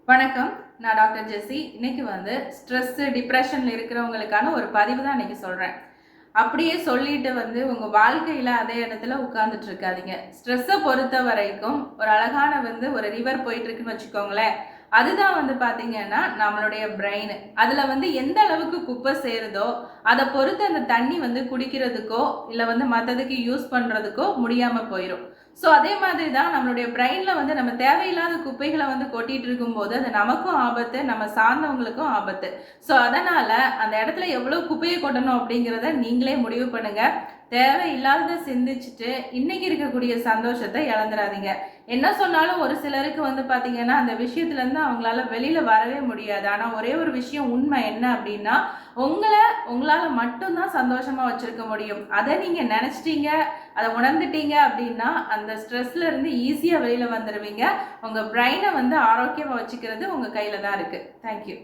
வணக்கம். நான் டாக்டர் ஜெஸி. இன்னைக்கு ஸ்ட்ரெஸ், டிப்ரெஷன்ல இருக்கிறவங்களுக்கான ஒரு பதிவு தான் இன்னைக்கு சொல்றேன். அப்படியே சொல்லிட்டு உங்க வாழ்க்கையில அதே இடத்துல உட்கார்ந்துட்டு இருக்காதீங்க. ஸ்ட்ரெஸ்ஸை பொறுத்த வரைக்கும் ஒரு அழகான ஒரு ரிவர் போயிட்டு இருக்குன்னு வச்சுக்கோங்களேன். அதுதான் பார்த்தீங்கன்னா நம்மளுடைய பிரெயின். அதுல எந்த அளவுக்கு குப்பை சேருதோ அதை பொறுத்து அந்த தண்ணி குடிக்கிறதுக்கோ இல்லை மற்றதுக்கு யூஸ் பண்றதுக்கோ முடியாம போயிடும். ஸோ அதே மாதிரி தான் நம்மளுடைய பிரெயின்ல நம்ம தேவையில்லாத குப்பைகளை கொட்டிட்டு இருக்கும்போது அது நமக்கும் ஆபத்து, நம்ம சார்ந்தவங்களுக்கும் ஆபத்து. ஸோ அதனால அந்த இடத்துல எவ்வளவு குப்பையை கொட்டணும் அப்படிங்கிறத நீங்களே முடிவு பண்ணுங்க. தேவையில்லாத சிந்திச்சுட்டு இன்னைக்கு இருக்கக்கூடிய சந்தோஷத்தை இழந்துடாதீங்க. என்ன சொன்னாலும் ஒரு சிலருக்கு பார்த்தீங்கன்னா அந்த விஷயத்துல இருந்து அவங்களால வெளியில வரவே முடியாது. ஆனா ஒரே ஒரு விஷயம் உண்மை என்ன அப்படின்னா, உங்களால மட்டும்தான் சந்தோஷமா வச்சிருக்க முடியும். அதை நீங்க நினைச்சிட்டீங்க, அதை உணர்ந்துட்டீங்க அப்படின்னா அந்த ஸ்ட்ரெஸ்ல இருந்து ஈஸியா வெளியில வந்துடுவீங்க. உங்க பிரெயினை ஆரோக்கியமா வச்சுக்கிறது உங்க கையில தான் இருக்கு. தேங்க்யூ.